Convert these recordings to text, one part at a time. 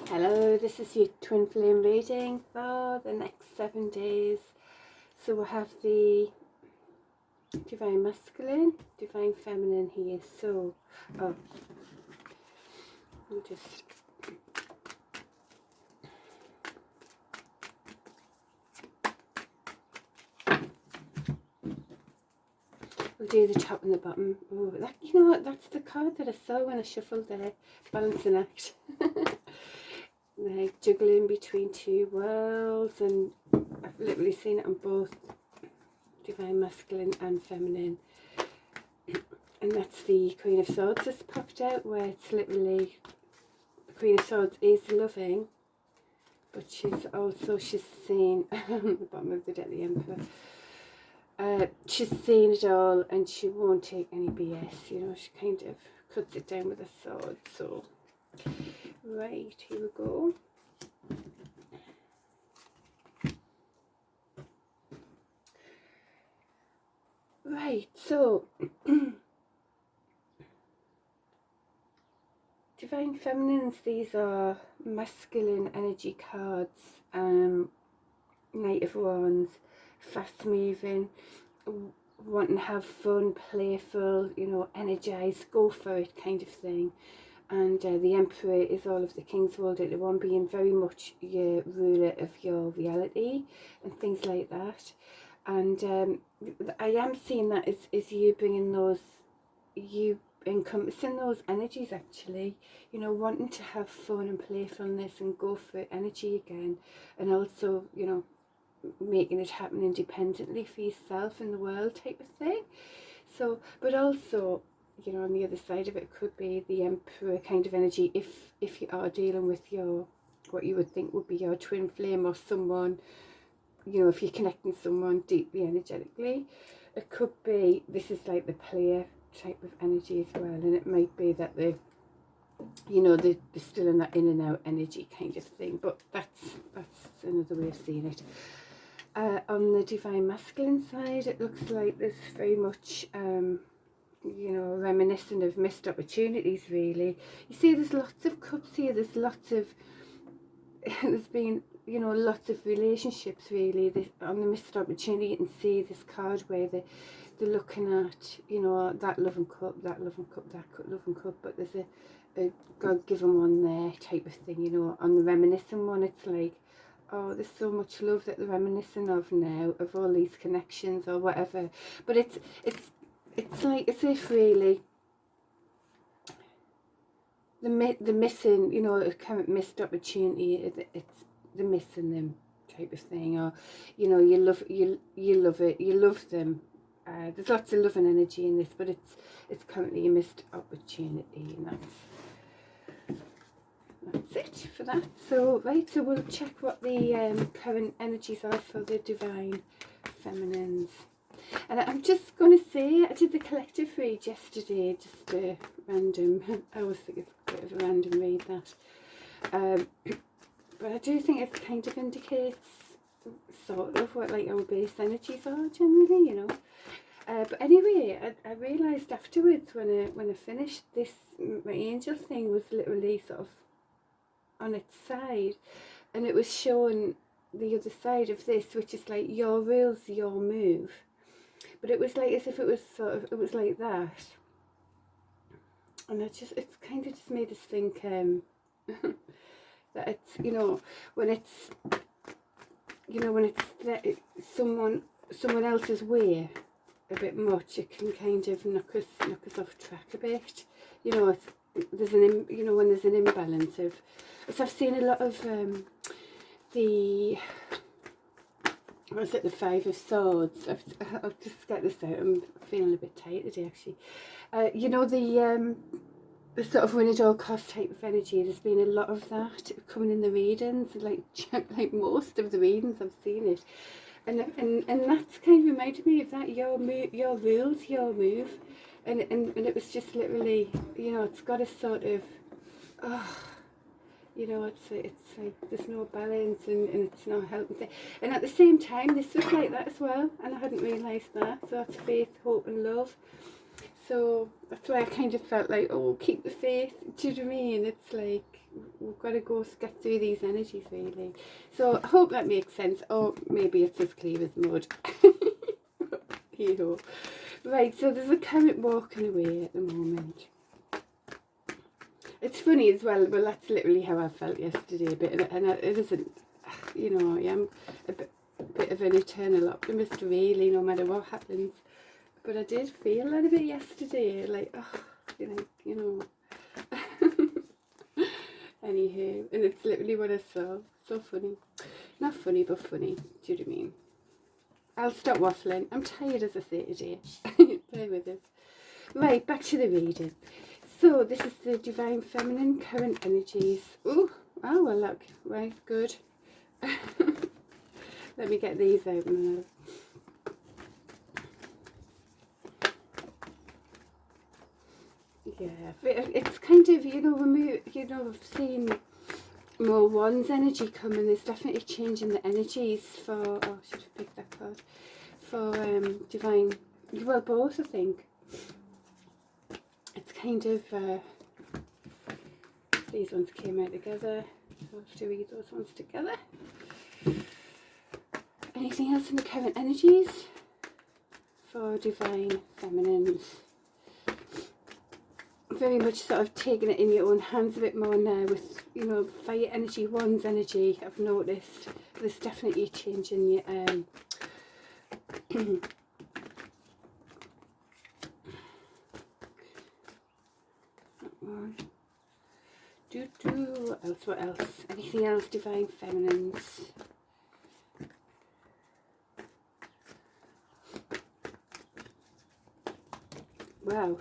Hello, this is your twin flame reading for the next 7 days. So we'll have the divine masculine, divine feminine here. So, I'll just we'll do the top and the bottom. Oh, that, you know what? That's the card that I saw when I shuffled the balancing act. Like juggling between two worlds, and I've literally seen it on both divine masculine and feminine. And that's the Queen of Swords that's popped out, where it's literally the Queen of Swords is loving, but she's seen the bottom of the deck, the Emperor. She's seen it all, and she won't take any BS. You know, she kind of cuts it down with a sword. So, right, here we go. Right, so divine feminines, these are masculine energy cards. Knight of Wands, fast moving, wanting to have fun, playful, you know, energized, go for it kind of thing. And the Emperor is all of the King's World at the one, being very much your ruler of your reality and things like that. And I am seeing that as you bringing those, you encompassing those energies actually, you know, wanting to have fun and playfulness and go for energy again, and also, you know, making it happen independently for yourself in the world type of thing. So, but also, you know, on the other side of it could be the Emperor kind of energy if you are dealing with your, what you would think would be your twin flame, or someone, you know, if you're connecting someone deeply energetically. It could be, this is like the player type of energy as well, and it might be that they, you know, they're still in that in and out energy kind of thing, but that's another way of seeing it. On the divine masculine side, it looks like there's very much you know, reminiscent of missed opportunities really. You see there's lots of cups here, there's lots of there's been, you know, lots of relationships really. On the missed opportunity, you can see this card where they're looking at, you know, that loving cup, that loving cup, that loving cup, but there's a God-given one there type of thing, you know. On the reminiscent one, it's like, oh, there's so much love that they're reminiscing of now, of all these connections or whatever. But it's like as if really the missing, you know, a kind of missed opportunity, it's the missing them type of thing, or, you know, you love it, you love them. There's lots of love and energy in this, but it's currently a missed opportunity, and that's it for that. So right, so we'll check what the current energies are for the divine feminines. And I'm just going to say, I did the collective read yesterday, just a random, I always think it's a bit of a random read that, but I do think it kind of indicates sort of what like our base energies are generally, you know. But anyway, I realised afterwards when I finished this, my angel thing was literally sort of on its side, and it was showing the other side of this, which is like your rules, your move. But it was like as if it was sort of, it was like that, and it's kind of just made us think that it's, you know, when it's, you know, when it's someone else's way a bit much, it can kind of knock us off track a bit. You know, there's you know, when there's an imbalance of, as I've seen a lot of the, was it the Five of Swords? I'll just get this out. I'm feeling a bit tight today, actually. You know, the sort of win at all cost type of energy. There's been a lot of that coming in the readings, like most of the readings I've seen it, and that's kind of reminded me of that. Your rules, your move, and it was just literally, you know, it's got a sort of, oh, you know, it's like there's no balance, and it's not helping. And at the same time, this was like that as well, and I hadn't realised that. So that's faith, hope and love. So that's why I kind of felt like, oh, keep the faith. Do you know what I mean? It's like we've got to go get through these energies, really. So I hope that makes sense. Or maybe it's as clear as mud. You know. Right, so there's a current walking away at the moment. It's funny as well. Well, that's literally how I felt yesterday. It isn't, you know, I am a bit of an eternal optimist, really, no matter what happens. But I did feel that a bit yesterday, like, oh, you know. Anywho, and it's literally what I saw. So funny. Not funny, but funny. Do you know what I mean? I'll stop waffling. I'm tired, as I say today. Bear with us. Right, back to the reading. So this is the Divine Feminine Current Energies. Oh, well, look. Right, good. Let me get these out now. Yeah, it's kind of, you know, I've seen more Wands energy coming. There's definitely changing the energies for, oh, I should have picked that card, for Divine, well, both, I think. It's kind of, these ones came out together, so I have to read those ones together. Anything else in the current energies for Divine Feminines? Very much sort of taking it in your own hands a bit more now with, you know, fire energy, Wands energy. I've noticed there's definitely a change in your what else? Anything else, Divine Feminines? Wow.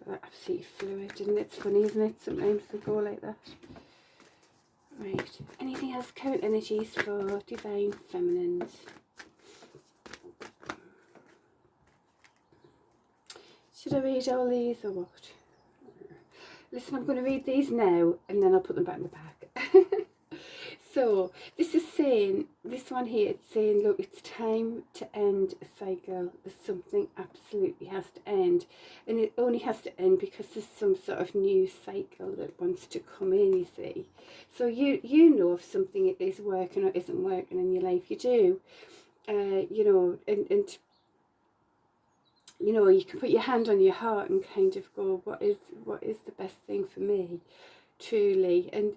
Absolutely fluid, and it's funny, isn't it? Sometimes they go like that. Right. Anything else? Current energies for Divine Feminines. Should I read all these or what? Listen, I'm going to read these now, and then I'll put them back in the bag. So this is saying, this one here, it's saying, look, it's time to end a cycle. There's something absolutely has to end, and it only has to end because there's some sort of new cycle that wants to come in, you see. So you know if something is working or isn't working in your life. You do, you know, and you know, you can put your hand on your heart and kind of go, what is the best thing for me, truly, and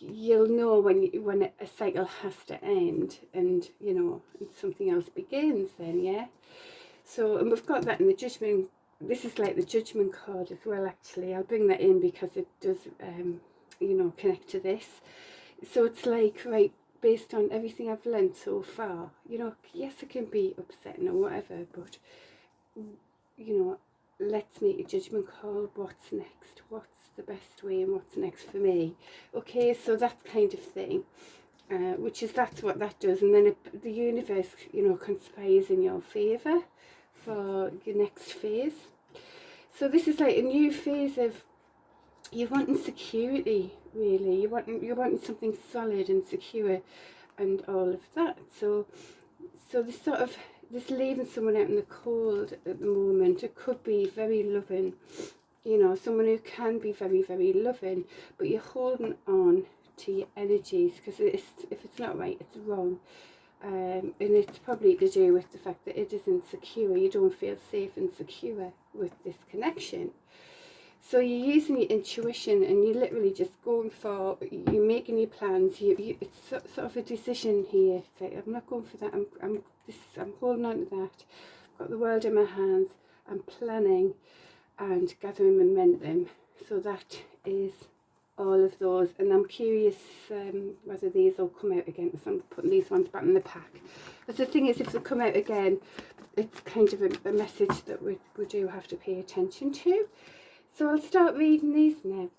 you'll know when a cycle has to end, and you know, and something else begins then. Yeah. So, and we've got that in the Judgment. This is like the Judgment card as well, actually. I'll bring that in because it does you know, connect to this. So it's like, right, based on everything I've learned so far, you know, yes, it can be upsetting or whatever, but you know, let's make a judgment call. What's next? What's the best way, and what's next for me? Okay, so that kind of thing, that's what that does, and then the universe, you know, conspires in your favour for your next phase. So this is like a new phase of, you're wanting security, really. You're wanting something solid and secure, and all of that. So this sort of, this leaving someone out in the cold at the moment, it could be very loving, you know, someone who can be very, very loving, but you're holding on to your energies because if it's not right, it's wrong. And it's probably to do with the fact that it isn't secure. You don't feel safe and secure with this connection. So you're using your intuition, and you're literally just going for, you're making your plans. It's sort of a decision here. It's like, I'm not going for that. I'm holding on to that. I've got the world in my hands. I'm planning and gathering momentum. So that is all of those, and I'm curious whether these will come out again, because I'm putting these ones back in the pack. But the thing is, if they come out again, it's kind of a message that we do have to pay attention to. So I'll start reading these now.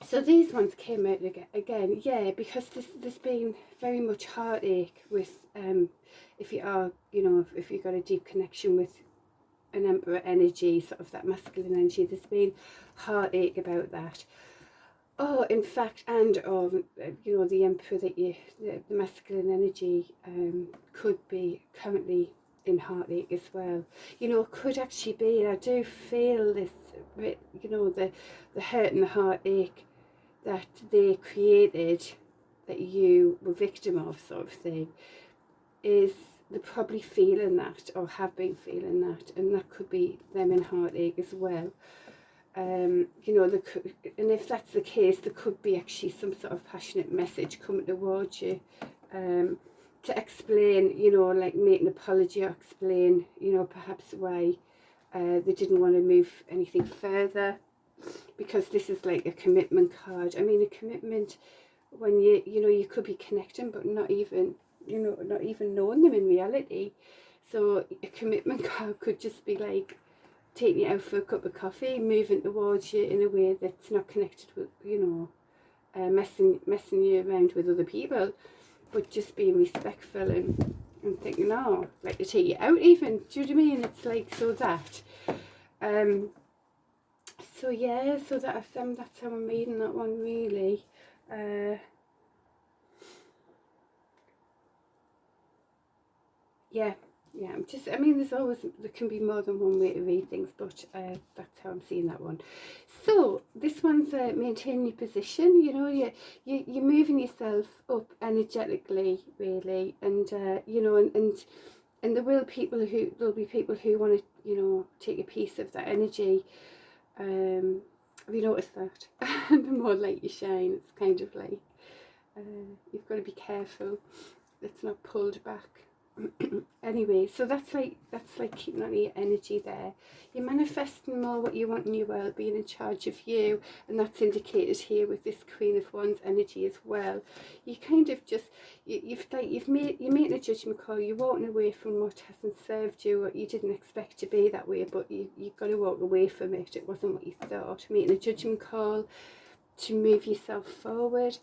So these ones came out again, yeah, because there's been very much heartache with, if you are, you know, if you've got a deep connection with an Emperor energy, sort of that masculine energy, there's been heartache about that. Oh, in fact, and you know, the Emperor that the masculine energy could be currently in heartache as well. You know, it could actually be, I do feel this, you know, the hurt and the heartache that they created, that you were victim of, sort of thing, is they're probably feeling that, or have been feeling that, and that could be them in heartache as well. You know, and if that's the case, there could be actually some sort of passionate message coming towards you, to explain, you know, like make an apology or explain, you know, perhaps why they didn't want to move anything further, because this is like a commitment card. I mean, a commitment, when you know, you could be connecting but not even, you know, not even knowing them in reality. So a commitment card could just be like taking you out for a cup of coffee, moving towards you in a way that's not connected with, you know, messing you around with other people, but just being respectful and thinking, oh, like to take you out even. Do you know what I mean? It's like, so that. So yeah, so that's how I'm reading that one, really. Yeah, I mean, there can be more than one way to read things, but that's how I'm seeing that one. So this one's maintaining your position. You know, you're moving yourself up energetically, really, and you know, and there'll be people who want to, you know, take a piece of that energy. Have you noticed that? The more light you shine, it's kind of like you've got to be careful it's not pulled back. Anyway, so that's like keeping on your energy there. You're manifesting more what you want in your world, being in charge of you, and that's indicated here with this Queen of Wands energy as well. You kind of just you're making a judgment call. You're walking away from what hasn't served you, or you didn't expect to be that way, but you've got to walk away from it. It wasn't what you thought. Making a judgment call to move yourself forward.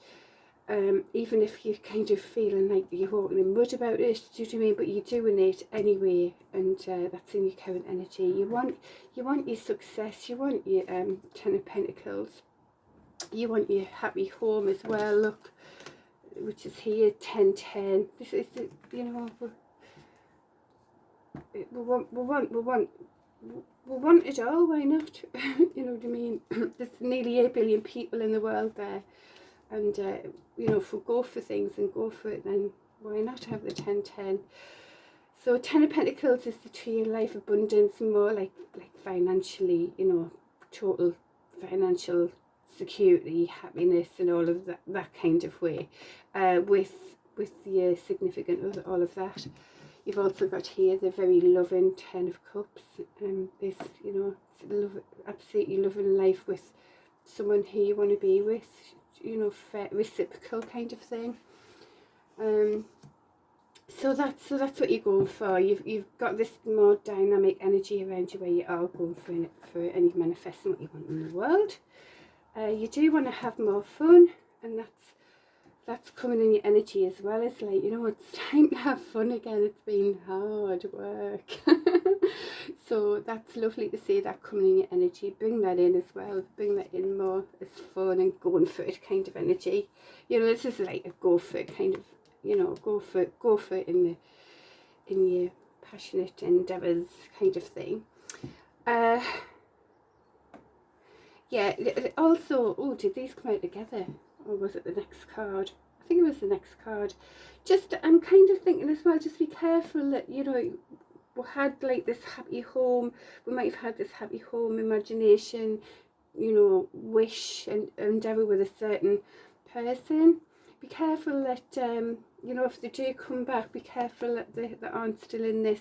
Even if you're kind of feeling like you're walking in mud about it, do you know what I mean? But you're doing it anyway, and that's in your current energy. You want your success. You want your Ten of Pentacles. You want your happy home as well. Look, which is here, 10-10. This is the, you know, we want it all. Why not? You know what I mean? There's nearly 8 billion people in the world there. And, you know, if we go for things and go for it, then why not have the 10-10? So 10 of Pentacles is the tree of life, abundance, more like financially, you know, total financial security, happiness, and all of that kind of way, with the significant other, all of that. You've also got here the very loving 10 of Cups, this, you know, absolutely loving life with someone who you want to be with, you know, fair, reciprocal kind of thing. So that's what you're going for. You've got this more dynamic energy around you, where you are going for any manifesting what you want in the world. You do want to have more fun, and that's coming in your energy as well. It's like, you know, it's time to have fun again. It's been hard work. So that's lovely to see that coming in your energy. Bring that in as well. Bring that in more as fun and going for it kind of energy. You know, this is like a go for it kind of, you know, go for it in your passionate endeavours kind of thing. Yeah, also, oh, did these come out together? Or was it the next card? I think it was the next card. Just, I'm kind of thinking as well, just be careful that, you know, we had like this happy home, we might have had this happy home imagination, you know, wish and endeavour with a certain person. Be careful that, you know, if they do come back, be careful that they aren't still in this,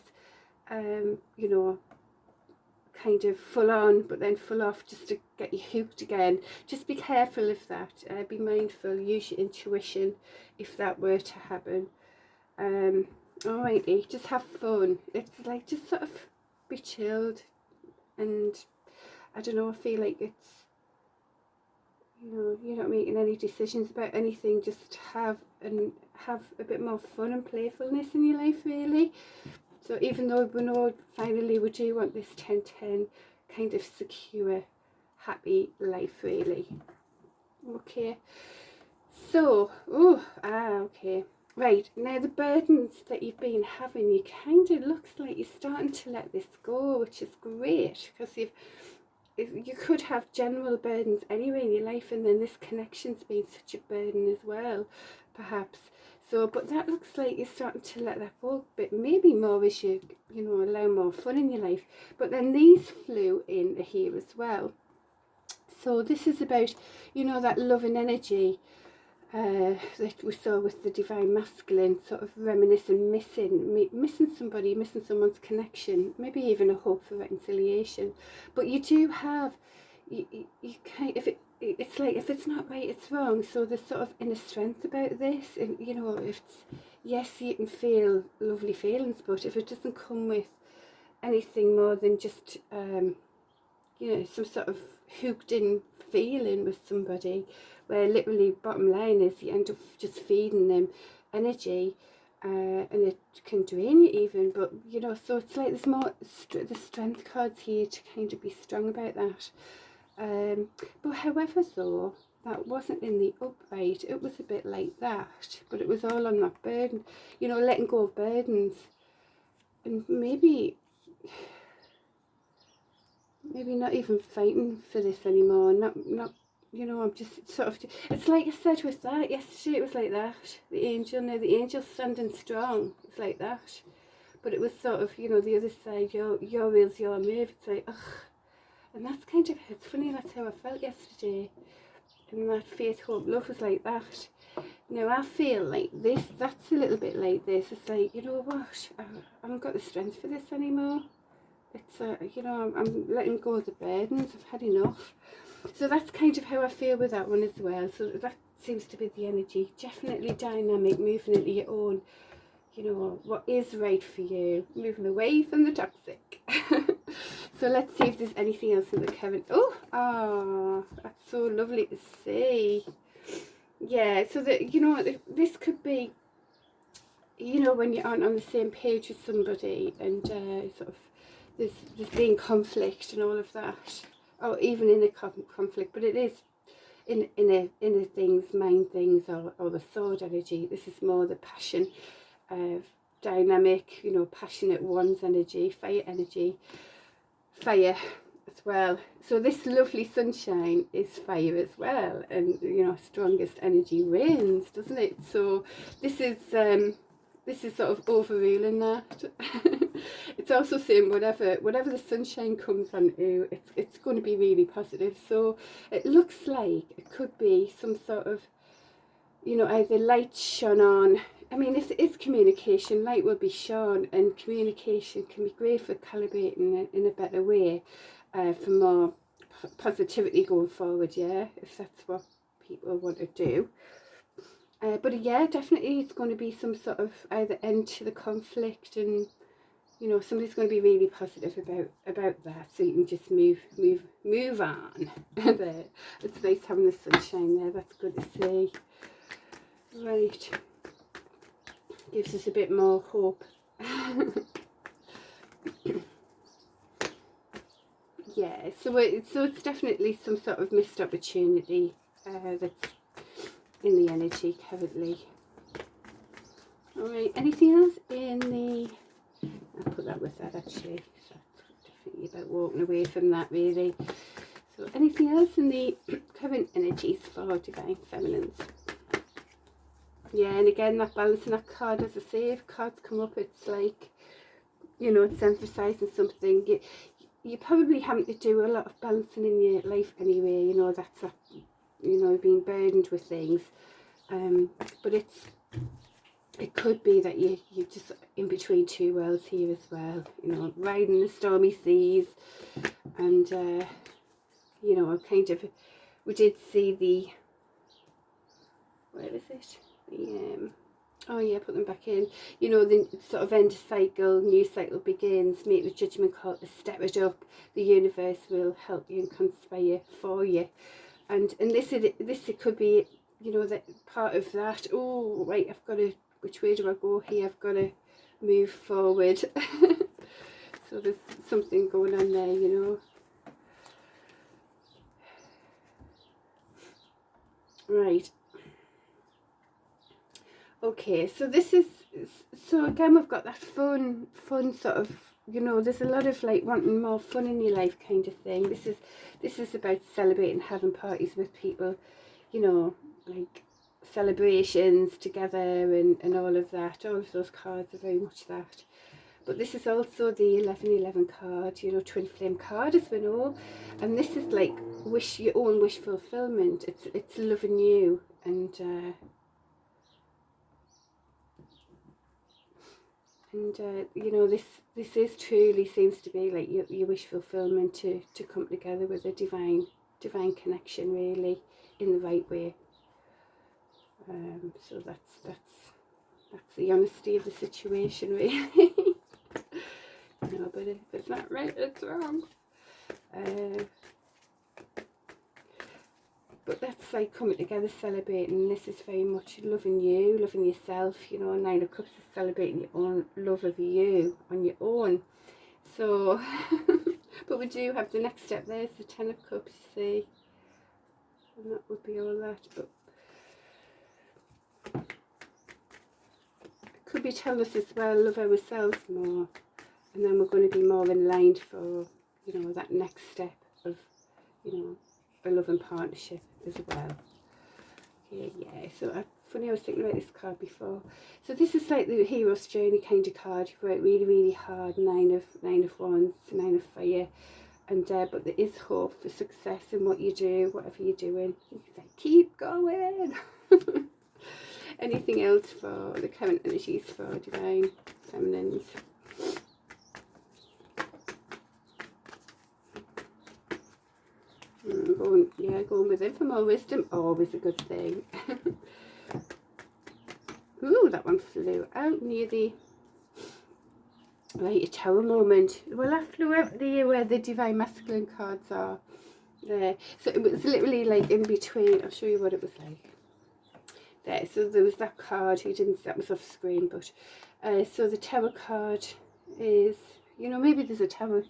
you know, kind of full on but then full off, just to get you hooked again. Just be careful of that. Be mindful, use your intuition if that were to happen. Alrighty, just have fun. It's like, just sort of be chilled, and I don't know, I feel like it's, you know, you're not making any decisions about anything. Just have a bit more fun and playfulness in your life, really. So even though we know finally we do want this 10-10 kind of secure, happy life, really. Okay. So, okay. Right, now the burdens that you've been having, you kind of looks like you're starting to let this go, which is great, because you could have general burdens anyway in your life, and then this connection's been such a burden as well, perhaps. So, but that looks like you're starting to let that go a bit, maybe more as you allow more fun in your life. But then these flew in here as well. So this is about, that love and energy that we saw with the divine masculine, sort of reminiscing, missing somebody, missing someone's connection, maybe even a hope for reconciliation. But you do have, you kind of, it's like, if it's not right, it's wrong. So there's sort of inner strength about this, and if it's, yes, you can feel lovely feelings, but if it doesn't come with anything more than just some sort of hooked in feeling with somebody, where literally bottom line is you end up just feeding them energy, and it can drain you even. But so it's like there's more the strength cards here to kind of be strong about that. But however, though, that wasn't in the upright. It was a bit like that, but it was all on that burden, letting go of burdens, and maybe not even fighting for this anymore. Not I'm just sort of, it's like I said with that yesterday, it was like that. The angel's standing strong. It's like that. But it was sort of, the other side, your will's your move. It's like, ugh. And that's kind of, it's funny, that's how I felt yesterday. And that faith, hope, love was like that. Now I feel like this, that's a little bit like this. It's like, what? I haven't got the strength for this anymore. It's I'm letting go of the burdens. I've had enough. So that's kind of how I feel with that one as well. So that seems to be the energy. Definitely dynamic, moving into your own, what is right for you. Moving away from the toxic. So let's see if there's anything else in the current. Oh, that's so lovely to see. Yeah, so that, this could be, when you aren't on the same page with somebody, and sort of, there's been conflict and all of that, or even in a conflict, but it is inner things, mind things, or the sword energy. This is more the passion, dynamic, passionate one's energy, fire as well. So this lovely sunshine is fire as well, and strongest energy wins, doesn't it? So this is sort of overruling that. It's also saying whatever the sunshine comes onto, it's going to be really positive. So it looks like it could be some sort of, either light shone on. I mean, if it is communication, light will be shone, and communication can be great for calibrating in a better way, for more positivity going forward, yeah, if that's what people want to do. But yeah, definitely it's going to be some sort of either end to the conflict, and somebody's going to be really positive about that, so you can just move on. There, it's nice having the sunshine there. That's good to see. Right, gives us a bit more hope. Yeah, so it's definitely some sort of missed opportunity that's in the energy currently. All right, anything else in the, I'll put that with that actually, so definitely about walking away from that really. So anything else in the current energies for divine feminines? Yeah, and again, that balancing that card, as I say, if cards come up, it's like, it's emphasising something. You probably having to do a lot of balancing in your life anyway, that's that, being burdened with things. But it could be that you're just in between two worlds here as well, riding the stormy seas, and kind of, we did see the, where is it, the oh yeah, put them back in, the sort of end of cycle, new cycle begins, make the judgment call to step it up, the universe will help you and conspire for you. And this it could be, that part of that. Oh right, I've got to, which way do I go here? I've got to move forward. So there's something going on there, Right. Okay, so this is, so again we've got that fun sort of, you know, there's a lot of like wanting more fun in your life kind of thing. This is about celebrating, having parties with people, you know, like celebrations together and all of that. All of those cards are very much that. But this is also the 1111 card, you know, twin flame card, as we know. And this is like your own wish fulfillment. It's loving you, and you know, this is truly seems to be like your wish fulfillment to come together with a divine connection, really, in the right way. So that's the honesty of the situation, really. No, but if it's not right, it's wrong. But that's like coming together, celebrating. This is very much loving you, loving yourself. You know, Nine of Cups is celebrating your own love of you on your own. So, but we do have the next step. There's the Ten of Cups, you see. And that would be all that. But it could be telling us as well, love ourselves more. And then we're going to be more in line for, you know, that next step of, you know, a loving partnership as well. Yeah, so funny, I was thinking about this card before. So this is like the hero's journey kind of card. You work really, really hard. Nine of Wands, Nine of Fire, and but there is hope for success in what you do, whatever you're doing. You can say, keep going. Anything else for the current energies for divine feminines? Going with it for more wisdom, always a good thing. Ooh, that one flew out near the right, a tower moment. Well, I flew out near where the divine masculine cards are there. So it was literally like in between. I'll show you what it was like there. So there was that card. That was off screen, but so the tower card is, you know, maybe there's a tower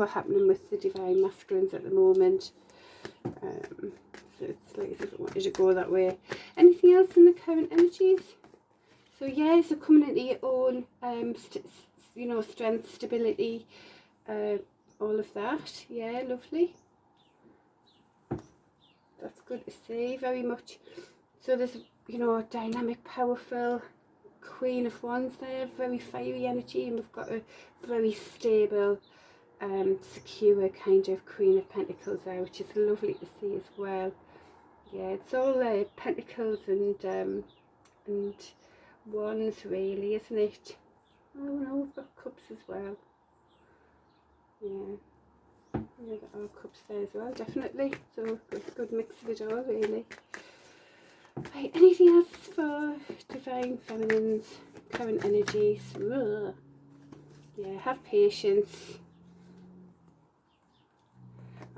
happening with the divine masculines at the moment. So it's like as if it wanted to go that way. Anything else in the current energies? So yeah, so coming into your own, you know, strength, stability, all of that. Yeah, lovely. That's good to see, very much. So there's, you know, a dynamic, powerful Queen of Wands there, very fiery energy, and we've got a very stable, secure kind of Queen of Pentacles there, which is lovely to see as well. Yeah, it's all pentacles and wands, really, isn't it? Oh no, we've got cups as well. Yeah, we've got our cups there as well, definitely. So good mix of it all, really. Right, anything else for divine feminines, current energies? Ugh. Yeah, have patience.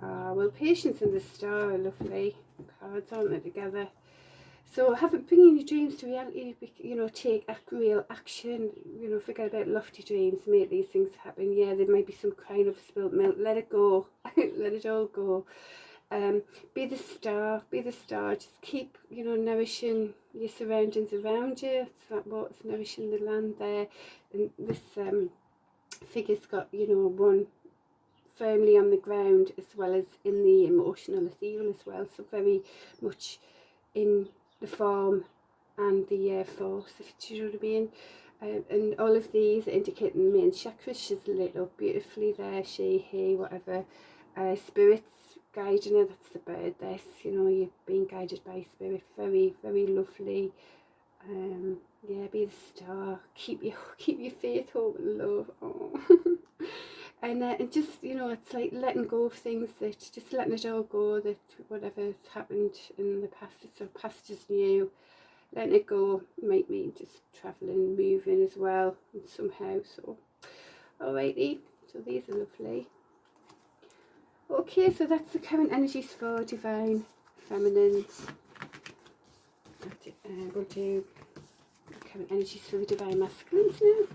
Well, patience and the star are lovely cards, aren't they, together? So bringing your dreams to reality, you know, take real action, you know, forget about lofty dreams, make these things happen. Yeah, there might be some crying over spilled milk, let it go, let it all go. Be the star, just keep, you know, nourishing your surroundings around you. It's like what's nourishing the land there. And this figure's got, you know, one firmly on the ground as well as in the emotional ethereal as well, so very much in the form and the force, if you know what I mean. And all of these indicate the main chakras. She's lit up beautifully there, she, he, whatever. Spirits guiding her, that's the bird, this, you know, you're being guided by spirit, very, very lovely. Yeah, be the star, keep your faith, hope and love. Oh. And just, you know, it's like letting go of things, that just letting it all go, that whatever's happened in the past, it's past is new, letting it go might mean just travelling, moving as well, and somehow. So alrighty, so these are lovely. Okay, so that's the current energies for divine feminines. We'll do the current energies for the divine masculines now.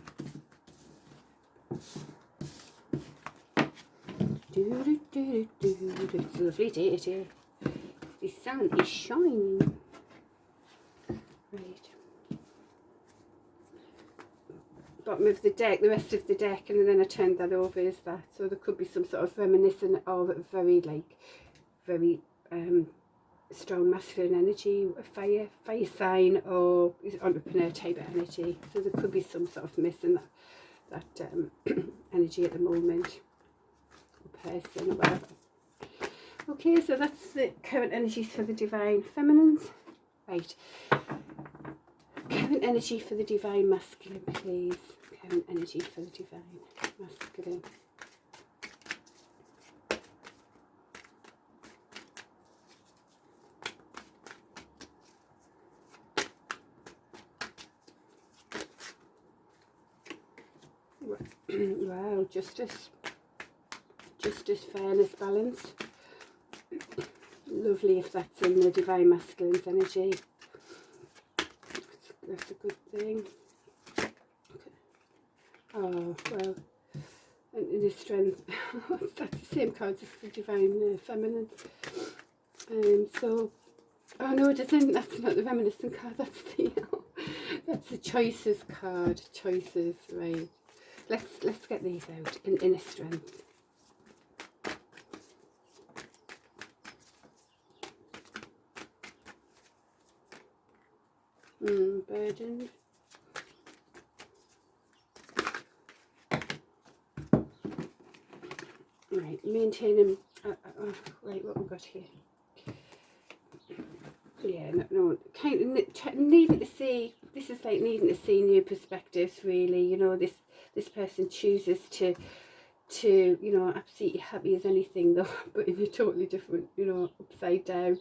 It's a lovely day today. The sun is shining. Right. bottom of the deck, the rest of the deck, and then I turned that over as that. So there could be some sort of reminiscent of a very strong masculine energy, a fire sign, or entrepreneur type of energy. So there could be some sort of missing that energy at the moment, or person, or whatever. Okay, so that's the current energies for the divine feminines. Right. Current energy for the divine masculine, please. Current energy for the divine masculine. Wow, justice, fairness, balance. Lovely if that's in the divine masculine's energy. That's a good thing. Okay. Oh, well, and the strength. That's the same cards as the divine feminine. So, oh no, it isn't. That's not the reminiscent card. That's the choices card. Choices, right? Let's get these out in inner strength. Burdened. Right, maintaining. Right, what we got here? Yeah, no, kind of needing to see. This is like needing to see new perspectives. Really, you know, this person chooses to you know, absolutely happy as anything though, but in a totally different, you know, upside down,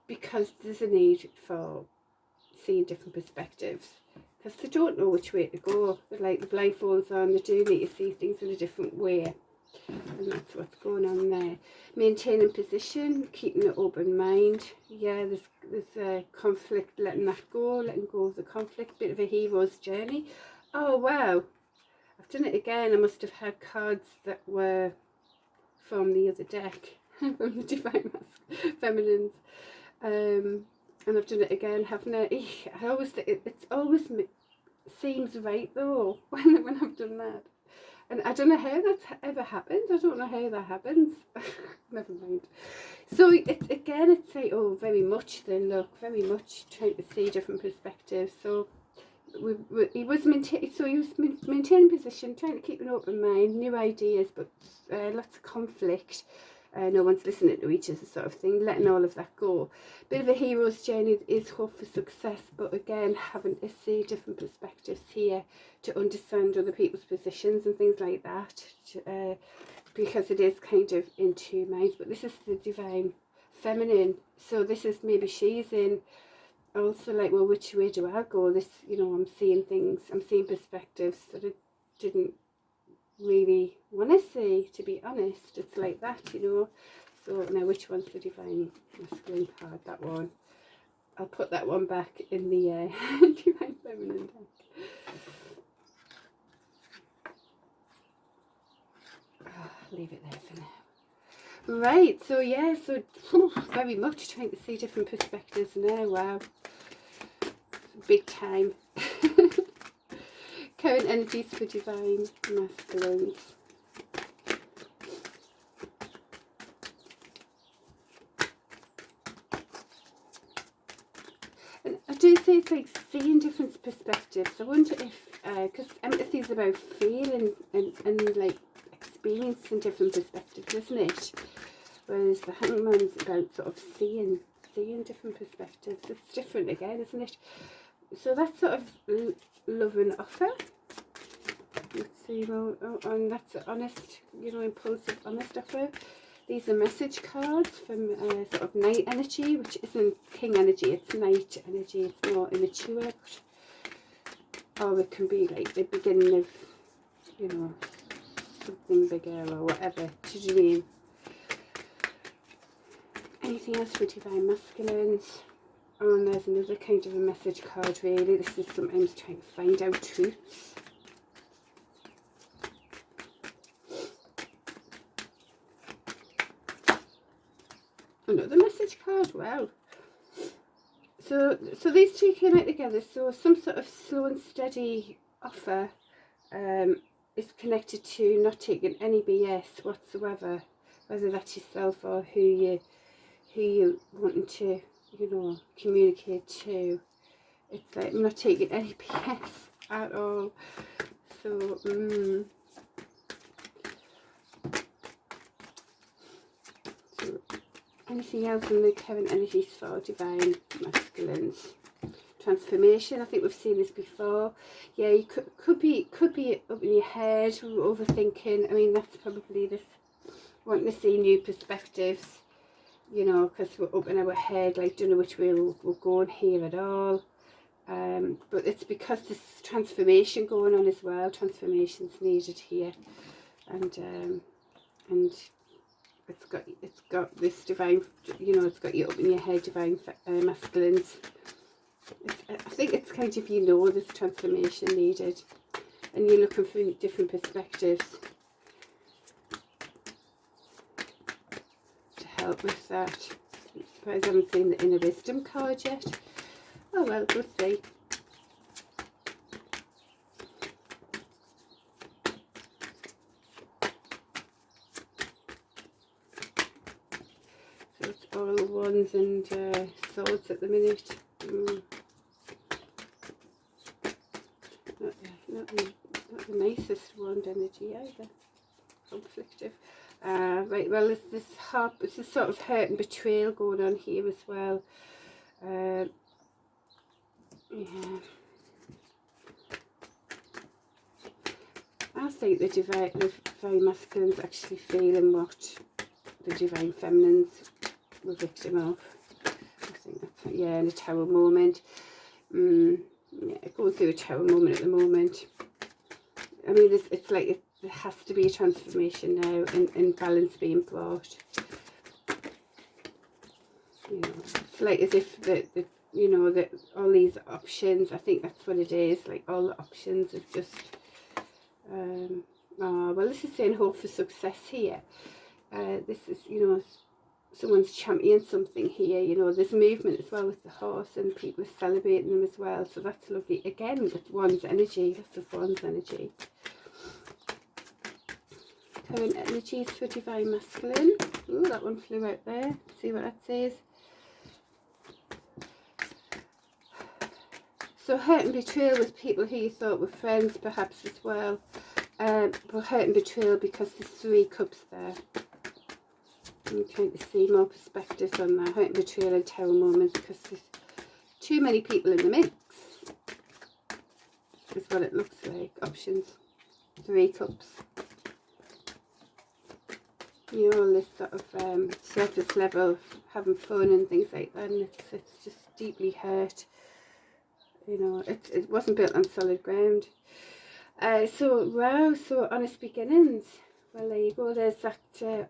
because there's a need for seeing different perspectives, because they don't know which way to go. They're like the blindfolds on, they do need to see things in a different way, and that's what's going on there. Maintaining position, keeping an open mind. Yeah, there's a conflict, letting go of the conflict. Bit of a hero's journey. Oh wow, I've done it again. I must have had cards that were from the other deck, from the divine feminines. And I've done it again, haven't I? It's always seems right though when I've done that, and I don't know how that's ever happened. I don't know how that happens. Never mind. So it's like, oh, very much then, look, very much trying to see different perspectives. So he was maintaining position, trying to keep an open mind, new ideas, but lots of conflict. No one's listening to each other, sort of thing, letting all of that go. Bit of a hero's journey is hope for success, but again, having to see different perspectives here to understand other people's positions and things like that, because it is kind of in two minds. But this is the divine feminine, so this is maybe she's in also like, well, which way do I go? This, you know, I'm seeing things, I'm seeing perspectives that I didn't really want to see, to be honest. It's like that, you know. So now, which one's the divine masculine card? That one. I'll put that one back in the divine feminine deck. Leave it there for now. Right, so yeah, so very much trying to see different perspectives now. Wow, big time. Current energies for divine masculines. And I do say it's like seeing different perspectives. I wonder if, because empathy is about feeling and like experiencing different perspectives, isn't it? Whereas the hangman's about sort of seeing different perspectives. It's different again, isn't it? So that's sort of love and offer. Let's see, well, and that's honest, you know, impulsive, honest offer. These are message cards from sort of night energy, which isn't king energy, it's night energy. It's more immature, or it can be like the beginning of, you know, something bigger or whatever. Do you mean? Anything else for divine masculines? Oh, and there's another kind of a message card, really. This is sometimes trying to find out truths. Another message card, wow. So these two came out together. So some sort of slow and steady offer is connected to not taking any BS whatsoever, whether that's yourself or who you wanting to, you know, communicate to. It's like I'm not taking any BS at all. So so anything else in the current energies for divine masculines? Transformation. I think we've seen this before. Yeah, you could be up in your head, overthinking. I mean, that's probably this wanting to see new perspectives, you know, because we're up in our head, like don't know which way we're going here at all. But it's because there's transformation going on as well. Transformation's needed here, and it's got this divine, you know, it's got you up in your head, divine masculines. I think it's kind of, you know, there's transformation needed, and you're looking for different perspectives to help with that. I'm surprised I haven't seen the inner wisdom card yet. Oh well, we'll see. So it's all wands and swords at the minute. Not the nicest wand energy either. Conflictive. Right, well, there's this sort of hurt and betrayal going on here as well. Yeah. I think the divine masculines actually feeling what the divine feminines were victim of. I think that's, yeah, in a tower moment. Yeah, going through a tower moment at the moment. I mean, it's like there has to be a transformation now, and balance being brought. You know, it's like as if you know, that all these options, I think that's what it is, like all the options have just oh, well, this is saying hope for success here. This is, you know, someone's championing something here, you know, there's movement as well with the horse, and people are celebrating them as well, so that's lovely. Again, with one's energy, lots of one's energy. Current energies for divine masculine. Ooh, that one flew out there. See what that says. So hurt and betrayal with people who you thought were friends perhaps as well. But hurt and betrayal because there's 3 cups there. I'm trying to see more perspectives on that. Hurt and betrayal and tower moments because there's too many people in the mix. Is what it looks like. Options. 3 cups. You know, all this sort of surface level, having fun and things like that, and it's just deeply hurt. You know, it wasn't built on solid ground. So wow, so honest beginnings. Well, there you go. There's that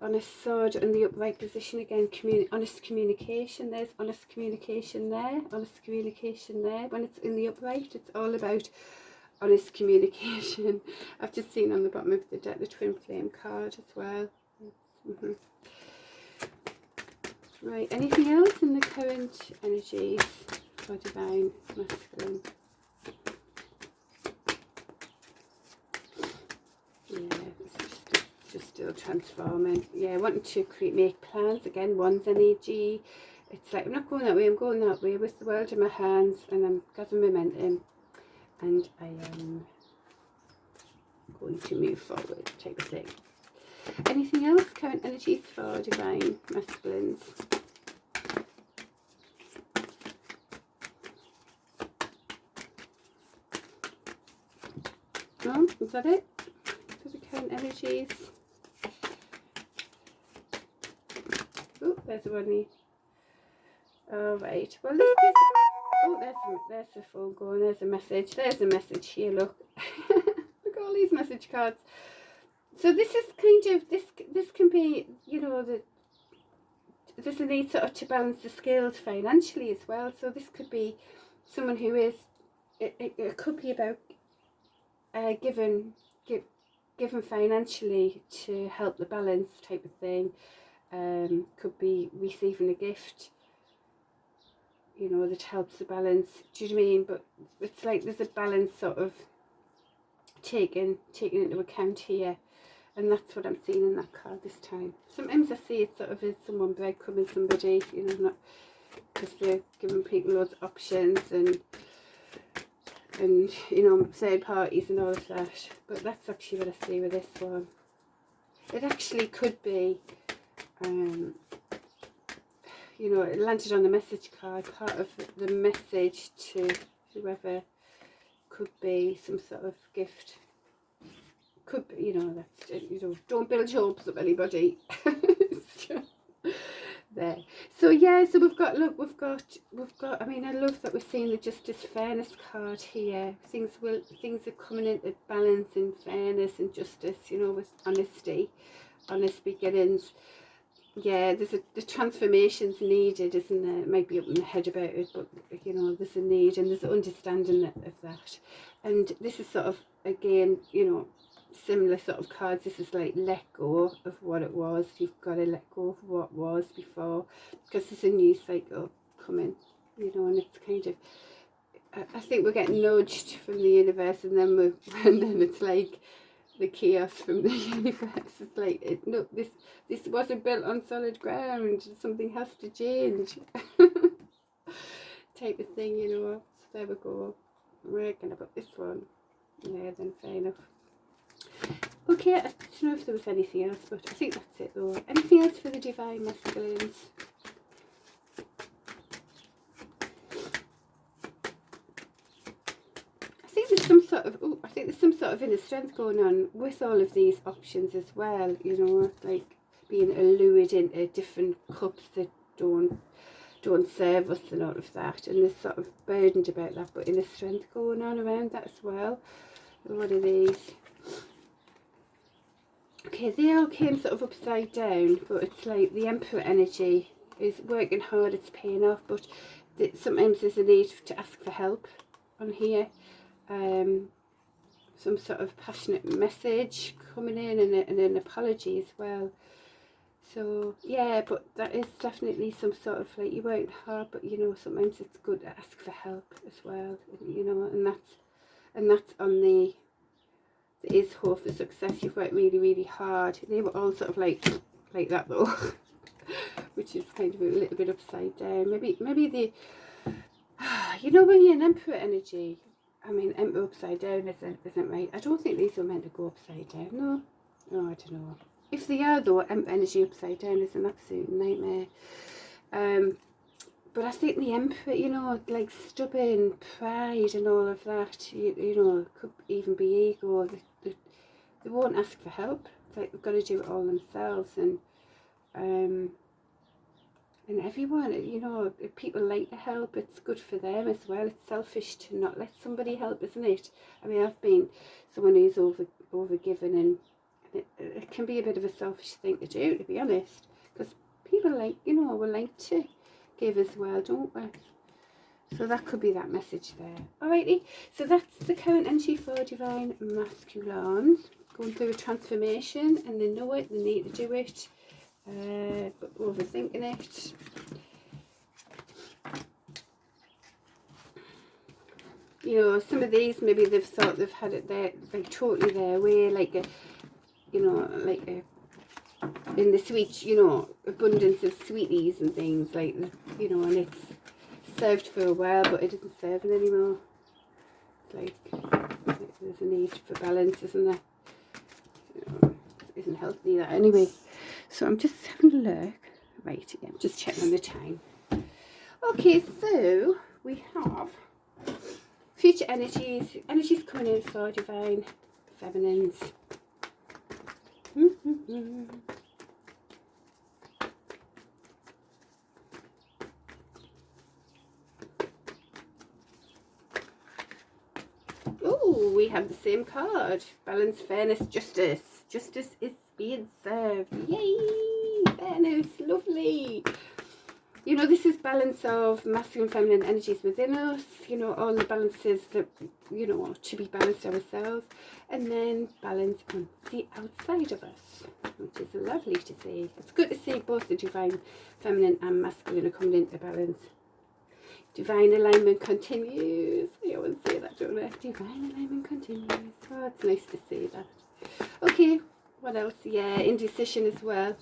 honest sword in the upright position again. Honest communication. There's honest communication there. Honest communication there. When it's in the upright, it's all about honest communication. I've just seen on the bottom of the deck the twin flame card as well. Right, anything else in the current energies for divine masculine? Yeah, it's just still transforming. Yeah, wanting to make plans again. One's energy. It's like, I'm not going that way, I'm going that way with the world in my hands, and I'm gathering momentum, and I am going to move forward, type of thing. Anything else? Current energies for divine masculines. No? Is that it? For the current energies. Oh, there's a one. Alright. Well, oh, there's the phone going. There's a message. There's a message here, look. Look at all these message cards. So this is kind of, this can be, you know, there's a need sort of to balance the scales financially as well. So this could be someone who is, it could be about given financially to help the balance type of thing. Could be receiving a gift, you know, that helps the balance. Do you know what I mean? But it's like there's a balance sort of taken into account here. And that's what I'm seeing in that card this time. Sometimes I see it sort of as someone breadcrumbing somebody, you know, not because they're giving people loads of options and you know, third parties and all of that. But that's actually what I see with this one. It actually could be, you know, it landed on the message card. Part of the message to whoever could be some sort of gift. Could be, you know, that's, you know, don't build your hopes up, anybody. There. So yeah, so we've got, look, we've got, I mean, I love that we're seeing the Justice Fairness card here. Things are coming into balance and fairness and justice, you know, with honesty, honest beginnings. Yeah, the transformation's needed, isn't there? It might be up in the head about it, but you know, there's a need and there's an understanding of that. And this is sort of, again, you know, similar sort of cards. This is like let go of what it was. You've got to let go of what was before, because there's a new cycle coming, you know, and it's kind of, I think we're getting nudged from the universe, and then it's like the chaos from the universe. It's like, no, this wasn't built on solid ground. Something has to change. Type of thing, you know. So there we go. We're gonna put this one. Yeah, then fair enough. Okay, I don't know if there was anything else, but I think that's it though. Anything else for the Divine Masculines? I think there's some sort of inner strength going on with all of these options as well, you know, like being allured into different cups that don't serve us and all of that, and there's sort of burdened about that, but inner strength going on around that as well. What are these? Okay, they all came sort of upside down, but it's like the Emperor energy is working hard, it's paying off, but sometimes there's a need to ask for help on here. Some sort of passionate message coming in, and an apology as well. So yeah, but that is definitely some sort of, like, you worked hard, but you know, sometimes it's good to ask for help as well, you know, and that's on the is hope for success. You've worked really, really hard. They were all sort of like that though, which is kind of a little bit upside down. Maybe the, you know, when you're an Emperor energy, I mean, Emperor upside down isn't right. I don't think these were meant to go upside down. No, I don't know. If they are though, Emperor energy upside down is an absolute nightmare. But I think the Emperor, you know, like stubborn pride and all of that, you know, could even be ego. They won't ask for help. It's like they've got to do it all themselves, and everyone, you know, if people like to help, it's good for them as well. It's selfish to not let somebody help, isn't it? I mean, I've been someone who's overgiven, and it can be a bit of a selfish thing to do, to be honest, because people like, you know, we like to give as well, don't we? So that could be that message there. Alrighty, so that's the current energy for Divine Masculines, going through a transformation, and they know it, they need to do it, but overthinking it. You know, some of these, maybe they've thought they've had it there, like totally their way, like a, you know, like a, in the sweet, you know, abundance of sweeties and things, like, you know, and it's served for a while, but it isn't serving anymore. It's like there's a need for balance, isn't there? You know, it isn't healthy, that anyway. So I'm just having a look. Right, yeah, I'm just checking on the time. Okay, so we have future energies coming in for Divine Feminines. Oh, we have the same card. Balance, fairness, justice. Justice is being served. Yay! Fairness, lovely. You know, this is balance of masculine, feminine energies within us. You know, all the balances that, you know, to be balanced ourselves. And then balance on the outside of us, which is lovely to see. It's good to see both the divine feminine and masculine are coming into balance. Divine alignment continues. I always say that, don't I? Divine alignment continues. Oh, it's nice to say that. Okay, what else? Yeah, indecision as well.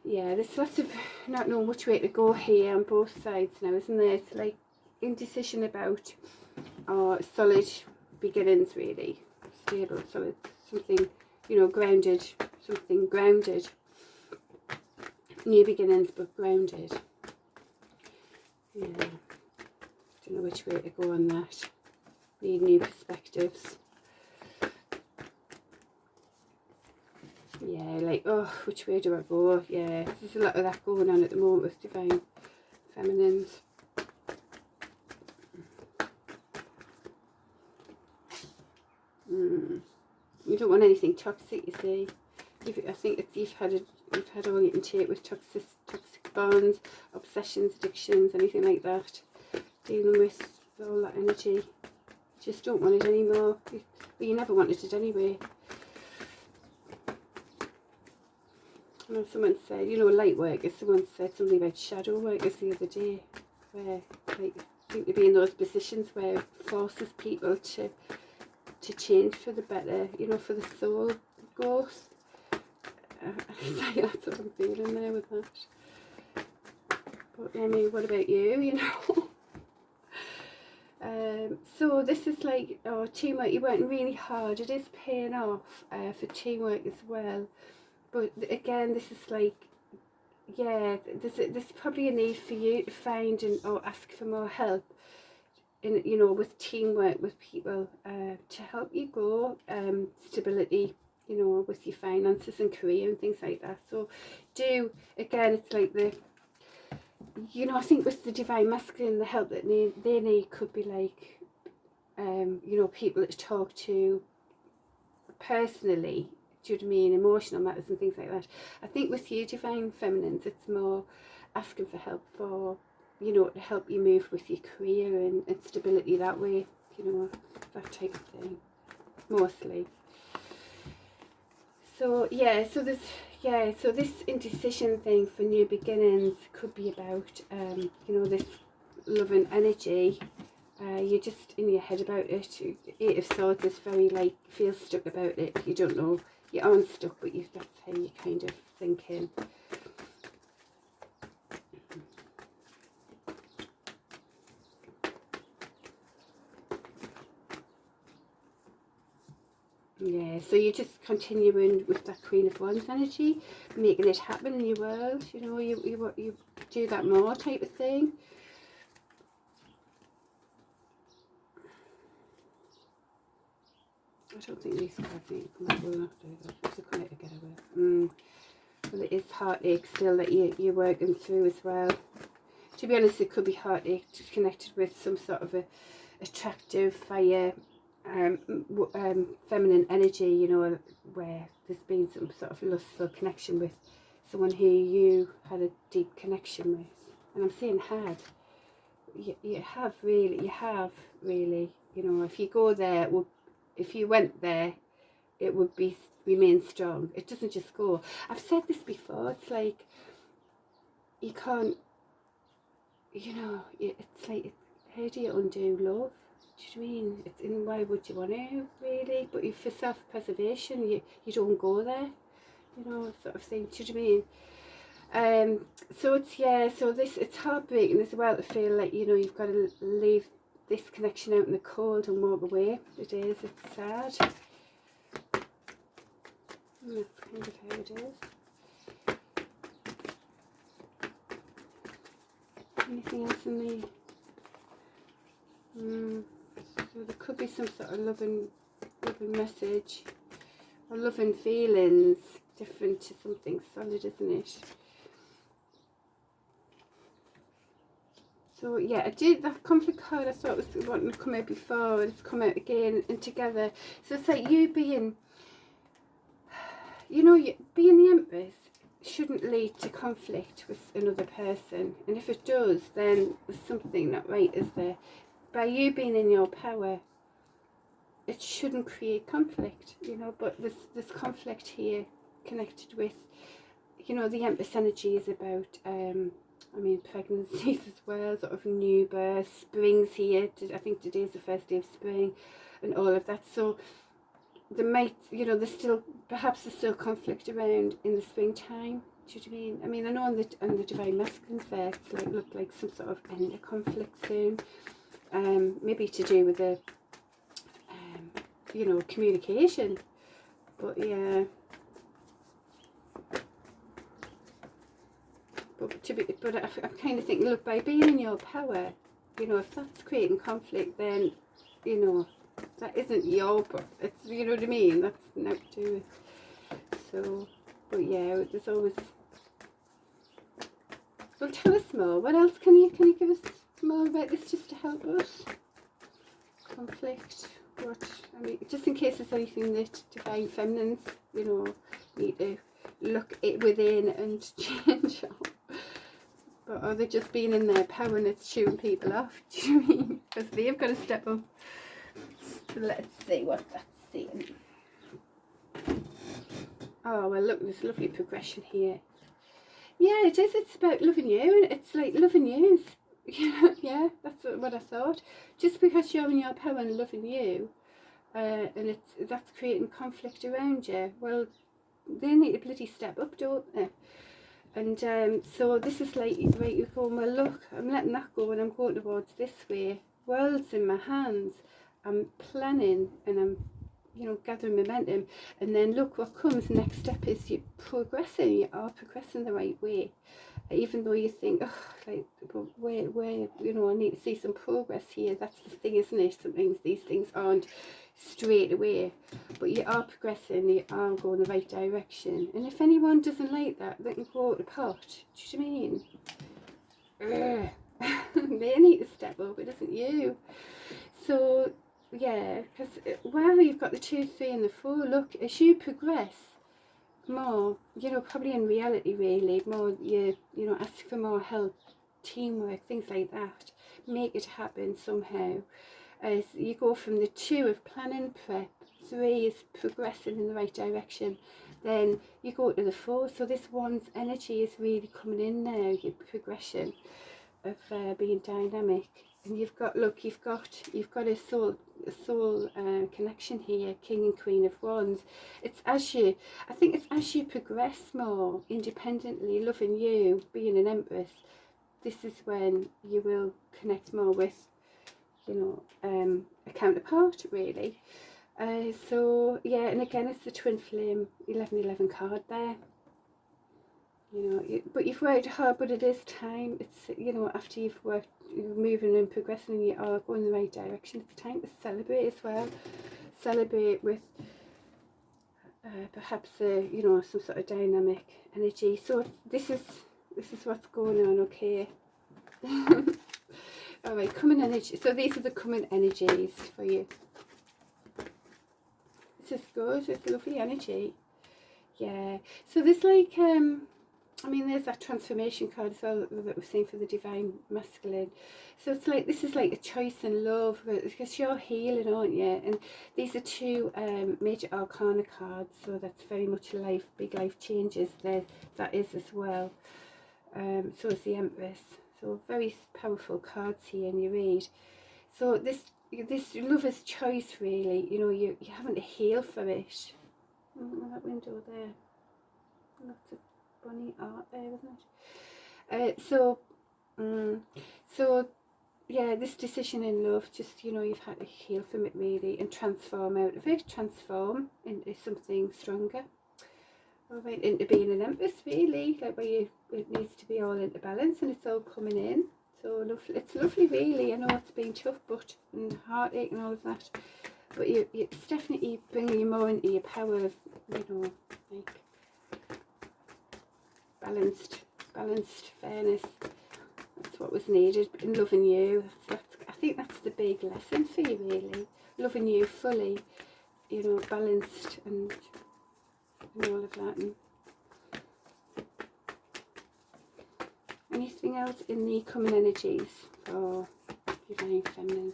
Yeah, there's lots of not knowing which way to go here on both sides now, isn't there? It's like indecision about solid beginnings, really. Stable, solid, something, you know, grounded, something grounded. New beginnings, but grounded. Yeah, don't know which way to go on that. Need new perspectives. Yeah, like, oh, which way do I go? Yeah, there's a lot of that going on at the moment with divine feminines. You don't want anything toxic, you see. I think it's, you've had all you can take with toxic bonds, obsessions, addictions, anything like that. Dealing with all that energy. You just don't want it anymore. Well, you never wanted it anyway. And someone said, you know, light workers, someone said something about shadow workers the other day, where like seem to be in those positions where it forces people to change for the better, you know, for the soul growth. That's what I'm feeling there with that. But I mean, what about you, you know? So this is like, oh, teamwork, you're working really hard. It is paying off for teamwork as well. But again, this is like, yeah, there's probably a need for you to find or ask for more help in, you know, with teamwork with people to help you grow, stability, you know, with your finances and career and things like that. So again, it's like you know, I think with the divine masculine, the help that they need could be like, you know, people to talk to personally, do you know what I mean, emotional matters and things like that. I think with you divine feminines, it's more asking for help for, you know, to help you move with your career and stability that way, you know, that type of thing, mostly. So yeah, so this indecision thing for new beginnings could be about, you know, this loving energy. You're just in your head about it. Eight of Swords is very like, feel stuck about it. You don't know, you aren't stuck, but that's how you're kind of thinking. Yeah, so you're just continuing with that Queen of Wands energy, making it happen in your world. You know, you do that more type of thing. I don't think these cards need to come out. We'll have to do that. It's a come out to get away. Well, it is heartache still that you're working through as well. To be honest, it could be heartache connected with some sort of a attractive fire, feminine energy, you know, where there's been some sort of lustful connection with someone who you had a deep connection with. And I'm saying had. You have really, you know, if you go there, if you went there, it would remain strong. It doesn't just go. I've said this before, it's like, you can't, you know, it's like, how do you undo love? Do you know what I mean? Why would you want to, really? But for self-preservation, you don't go there, you know, sort of thing. Do you know what I mean? So it's heartbreaking as well to feel like, you know, you've got to leave this connection out in the cold and walk away. It's sad. And that's kind of how it is. Anything else in the... So there could be some sort of loving message or loving feelings, different to something solid, isn't it? So yeah, I did that conflict card. I thought was wanting to come out before, it's come out again and together. So it's like you being, you know, being the Empress shouldn't lead to conflict with another person, and if it does, then there's something not right, is there? By you being in your power, it shouldn't create conflict, you know, but there's conflict here connected with, you know, the Empress energy is about I mean, pregnancies as well, sort of new birth, spring's here. I think today's the first day of spring, and all of that. So there might, you know, perhaps there's still conflict around in the springtime. Do you know what I mean? I mean, I know on the Divine Masculines there, it's like look like some sort of end of conflict soon. Maybe to do with the, you know, communication. But yeah. But I'm kind of thinking, look, by being in your power, you know, if that's creating conflict, then, you know, that isn't your, it's, you know what I mean, that's not to do with. So, but yeah, there's always, well, tell us more. What else can you give us more about this, just to help us? Conflict, what, I mean, just in case there's anything that Divine Feminines, you know, need to look it within and change up. But are they just being in their power and it's shooting people off? Do you mean? Because they've got to step up. So let's see what that's saying. Oh, well, look, there's lovely progression here. Yeah, it is. It's about loving you. And it's like loving you. Yeah, that's what I thought. Just because you're in your power and loving you, and that's creating conflict around you, well, they need to bloody step up, don't they? And so this is like, right, you're going, well, look, I'm letting that go and I'm going towards this way. World's in my hands. I'm planning and I'm, you know, gathering momentum. And then look what comes. Next step is you're progressing. You are progressing the right way. Even though you think, oh, like, but where, you know, I need to see some progress here. That's the thing, isn't it? Sometimes these things aren't straight away, but you are progressing, you are going the right direction. And if anyone doesn't like that, they can go out the pot. Do you know what I mean? They need to step up, it isn't you. So yeah, because well, you've got the 2, 3 and the 4. Look, as you progress more, you know, probably in reality really, more you know, ask for more help, teamwork, things like that. Make it happen somehow. As you go from the 2 of planning, prep, 3 is progressing in the right direction, then you go to the 4. So this 1's energy is really coming in now, your progression of being dynamic. And you've got, look, you've got a soul connection here, King and Queen of Wands. It's as you, I think it's as you progress more independently, loving you, being an Empress, this is when you will connect more with, you know, a counterpart really. So yeah, and again it's the twin flame 1111 card there. You know, but you've worked hard, but it is time. It's, you know, after you've worked, you're moving and progressing, you are going in the right direction. It's time to celebrate as well. Celebrate with perhaps you know, some sort of dynamic energy. So this is what's going on. Okay. All right, coming energy. So these are the coming energies for you. This is good. It's lovely energy. Yeah. So there's like I mean, there's that transformation card as well that we've seen for the Divine Masculine. So it's like, this is like a choice in love, because you're healing, aren't you? And these are 2 major arcana cards, so that's very much life, big life changes there. That is as well. So is the Empress. So very powerful cards here in your read. So this lover's choice, really, you know, you're having to heal for it. Oh, that window there. Lots of bunny art there, isn't it? So yeah, this decision in love, just, you know, you've had to heal from it really and transform out of it, transform into something stronger. All right, into being an Empress really, like where it needs to be all into balance and it's all coming in. So lovely, it's lovely really. I know it's been tough, but and heartache and all of that, but it's definitely bringing you more into your power of, you know, like balanced fairness. That's what was needed in loving you. I think that's the big lesson for you really. Loving you fully, you know, balanced and all of that. And anything else in the coming energies for Divine Feminine?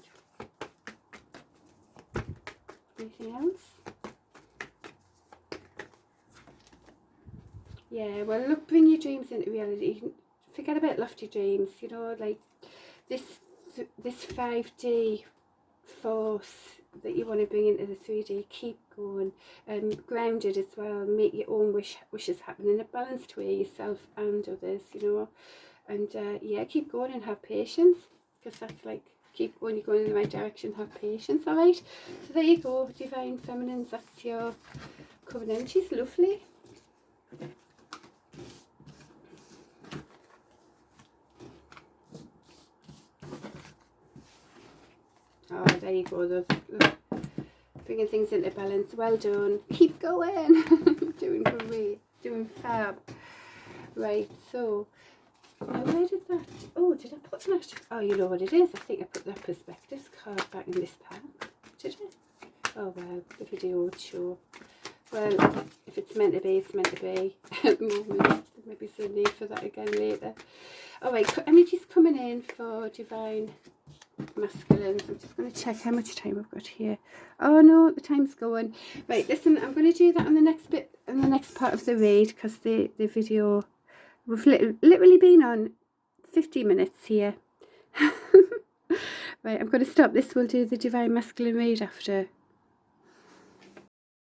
Anything else? Yeah, well look, bring your dreams into reality. forget about lofty dreams, you know, like this 5D force that you want to bring into the 3D, keep going, grounded as well, make your own wishes happen in a balanced way, yourself and others, you know, and yeah, keep going and have patience, because that's like, keep going, you're going in the right direction, have patience. All right, so there you go, Divine Feminines, that's your covenant. She's lovely. Oh, there you go, those, bringing things into balance. Well done, keep going. Doing great, doing fab. Right, so now where did that, oh, did I put that, oh, you know what it is, I think I put that perspectives card back in this pack, did I? Oh well, the video would show. Well, if it's meant to be, it's meant to be. At the moment, maybe there's a need for that again later. Alright, energy's coming in for Divine Masculines. I'm just going to check how much time I've got here. Oh no, the time's going. Right, listen, I'm going to do that on the next bit, in the next part of the read, because the video, we've literally been on 50 minutes here. Right, I'm going to stop this. We'll do the Divine Masculine read after